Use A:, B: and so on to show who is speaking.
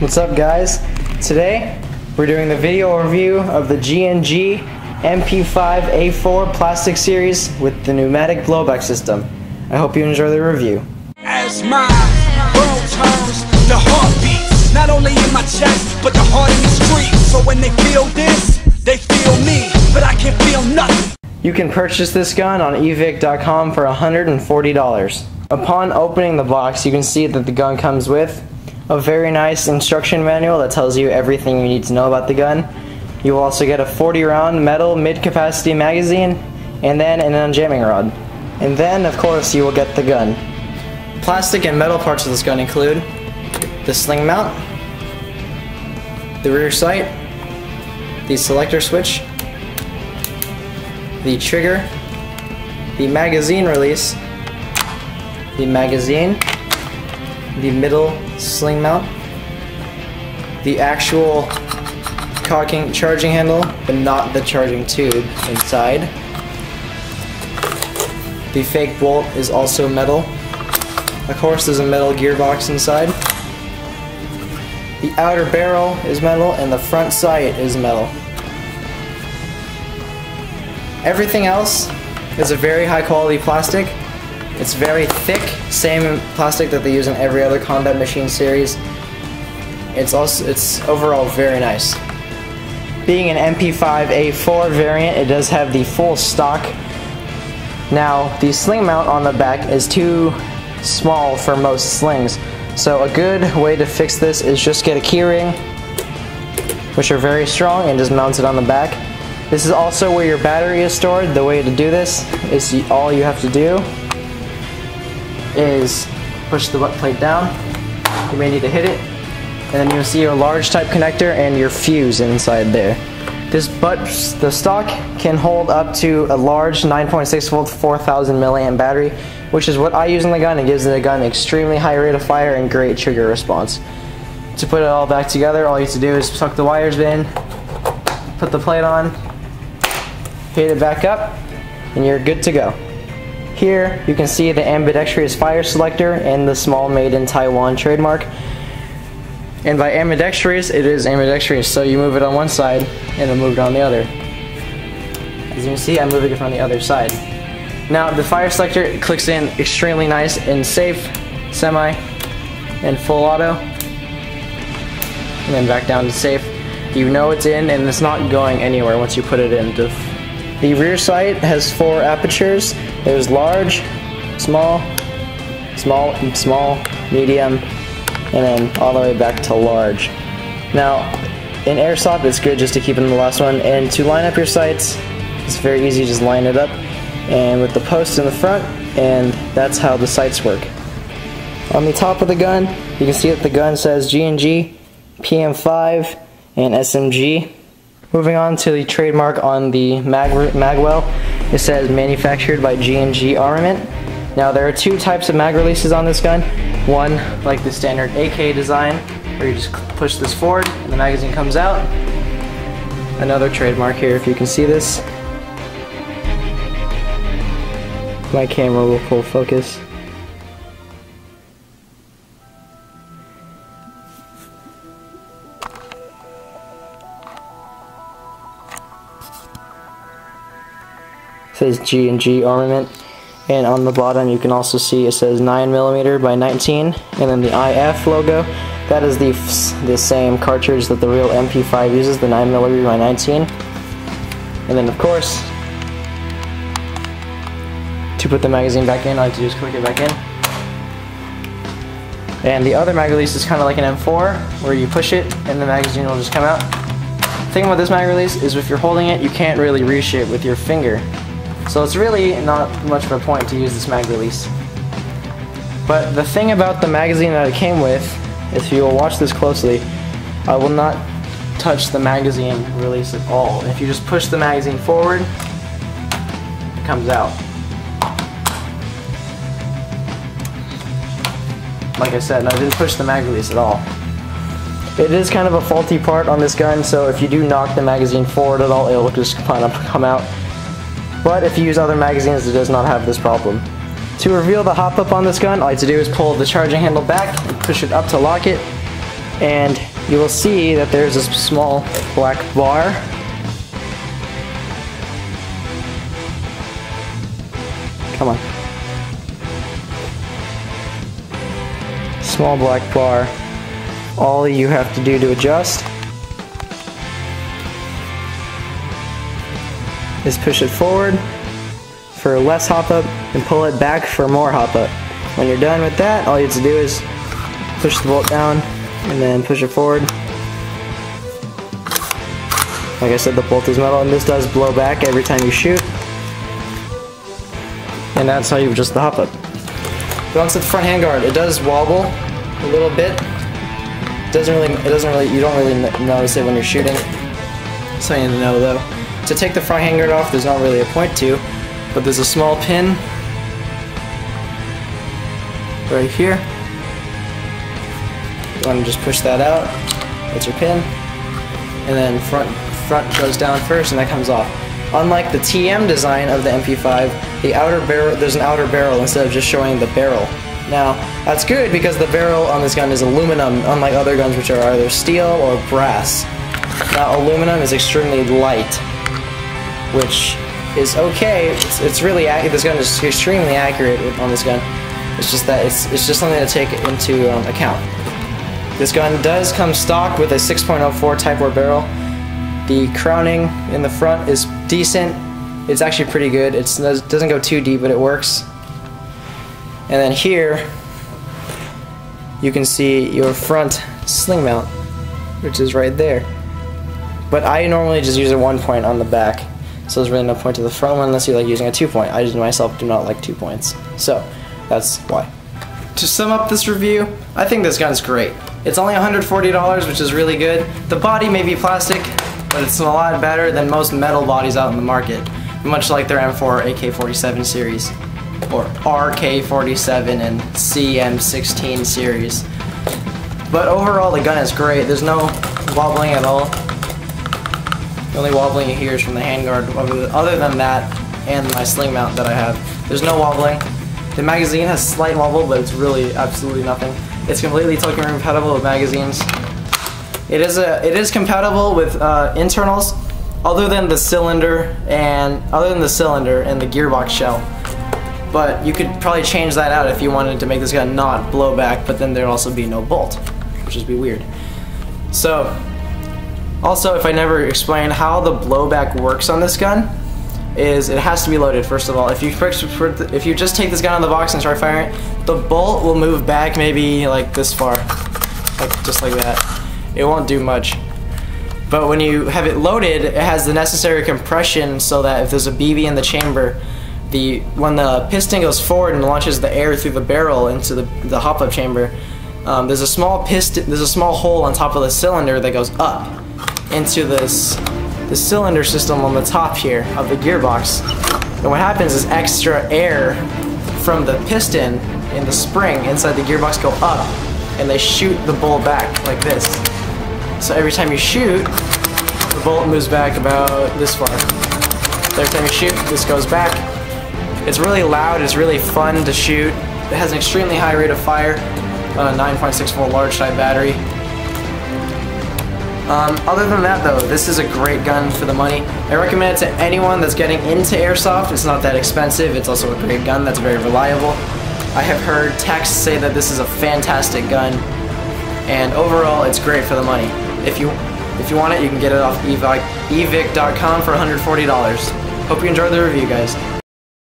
A: What's up guys? Today we're doing the video review of the G&G PM5A4 plastic series with the pneumatic blowback system. I hope you enjoy the review.
B: As my world turns, the heart beats, not only in my chest, but the heart in the street. So when they feel this, they feel me, but I can feel nothing.
A: You can purchase this gun on evic.com for $140. Upon opening the box, you can see that the gun comes with a very nice instruction manual that tells you everything you need to know about the gun. You will also get a 40-round metal mid-capacity magazine and then an unjamming rod. And then, of course, you will get the gun. Plastic and metal parts of this gun include the sling mount, the rear sight, the selector switch, the trigger, the magazine release, the magazine, the middle sling mount, the actual charging handle, but not the charging tube inside. The fake bolt is also metal. Of course, there's a metal gearbox inside. The outer barrel is metal and the front sight is metal. Everything else is a very high quality plastic. It's very thick, same plastic that they use in every other combat machine series. It's overall very nice. Being an MP5A4 variant, it does have the full stock. Now, the sling mount on the back is too small for most slings. So a good way to fix this is just get a keyring, which are very strong, and just mount it on the back. This is also where your battery is stored. The way to do this is all you have to do is push the butt plate down. You may need to hit it, and then you'll see your large type connector and your fuse inside there. The stock can hold up to a large 9.6 volt 4000 milliamp battery, which is what I use in the gun. It gives the gun extremely high rate of fire and great trigger response. To put it all back together, all you have to do is tuck the wires in, put the plate on, hit it back up, and you're good to go. Here you can see the ambidextrous fire selector and the small made in Taiwan trademark. And by ambidextrous, it is ambidextrous, so you move it on one side and then move it on the other. As you can see, I'm moving it from the other side. Now the fire selector clicks in extremely nice and safe, semi, and full auto. And then back down to safe. You know it's in and it's not going anywhere once you put it in. The rear sight has 4 apertures. There's large, small, medium, and then all the way back to large. Now, in airsoft, it's good just to keep it in the last one. And to line up your sights, it's very easy. Just line it up, and with the post in the front, and that's how the sights work. On the top of the gun, you can see that the gun says G&G PM5 and SMG. Moving on to the trademark on the magwell, it says manufactured by G&G Armament. Now there are 2 types of mag releases on this gun. One, like the standard AK design, where you just push this forward and the magazine comes out. Another trademark here, if you can see this. My camera will pull focus. It says G&G Armament, and on the bottom you can also see it says 9mm by 19, and then the IF logo. That is the same cartridge that the real MP5 uses, the 9mm by 19. And then of course, to put the magazine back in, all I have to do is click it back in. And the other mag release is kind of like an M4, where you push it and the magazine will just come out. The thing about this mag release is if you're holding it, you can't really reach it with your finger. So it's really not much of a point to use this mag release. But the thing about the magazine that it came with, if you will watch this closely, I will not touch the magazine release at all. If you just push the magazine forward, it comes out. Like I said, I didn't push the mag release at all. It is kind of a faulty part on this gun, so if you do knock the magazine forward at all, it will just kind of come out. But if you use other magazines, it does not have this problem. To reveal the hop-up on this gun, all you have to do is pull the charging handle back and push it up to lock it, and you will see that there's a small black bar. Come on. Small black bar. All you have to do to adjust is push it forward for less hop up and pull it back for more hop up. When you're done with that, all you have to do is push the bolt down and then push it forward. Like I said, the bolt is metal and this does blow back every time you shoot. And that's how you adjust the hop up. But onto the front handguard, it does wobble a little bit. You don't really notice it when you're shooting. Something to know though. To take the front handguard off, there's not really a point to, but there's a small pin right here. You want to just push that out. That's your pin, and then front goes down first, and that comes off. Unlike the TM design of the MP5, the outer barrel, there's an outer barrel instead of just showing the barrel. Now, that's good because the barrel on this gun is aluminum, unlike other guns which are either steel or brass. Now, aluminum is extremely light, which is okay. It's really accurate. This gun is extremely accurate on this gun. It's just that it's just something to take into account. This gun does come stock with a 6.04 Type 4 barrel. The crowning in the front is decent. It's actually pretty good. It doesn't go too deep, but it works. And then here, you can see your front sling mount, which is right there. But I normally just use a 1 point on the back, so there's really no point to the front one unless you like using a 2 point. I myself do not like 2 points, so that's why. To sum up this review, I think this gun's great. It's only $140, which is really good. The body may be plastic, but it's a lot better than most metal bodies out in the market, much like their M4 or AK-47 series, or RK-47 and CM16 series. But overall, the gun is great. There's no wobbling at all. The only wobbling you hear is from the handguard. Other than that, and my sling mount that I have, there's no wobbling. The magazine has slight wobble, but it's really absolutely nothing. It's completely token compatible with magazines. It is compatible with internals, other than the cylinder and the gearbox shell. But you could probably change that out if you wanted to make this gun not blow back, but then there'd also be no bolt, which would be weird. So, also, if I never explain how the blowback works on this gun, is it has to be loaded first of all. If you just take this gun out of the box and start firing it, the bolt will move back maybe like this far, just like that. It won't do much. But when you have it loaded, it has the necessary compression so that if there's a BB in the chamber, when the piston goes forward and launches the air through the barrel into the hop-up chamber, there's a small hole on top of the cylinder that goes up into the cylinder system on the top here of the gearbox. And what happens is extra air from the piston and the spring inside the gearbox go up, and they shoot the bolt back like this. So every time you shoot, the bolt moves back about this far. So every time you shoot, this goes back. It's really loud, it's really fun to shoot. It has an extremely high rate of fire on a 9.64 large type battery. Other than that though, this is a great gun for the money. I recommend it to anyone that's getting into airsoft. It's not that expensive, it's also a great gun that's very reliable. I have heard techs say that this is a fantastic gun, and overall it's great for the money. If you want it, you can get it off evic.com for $140. Hope you enjoyed the review, guys.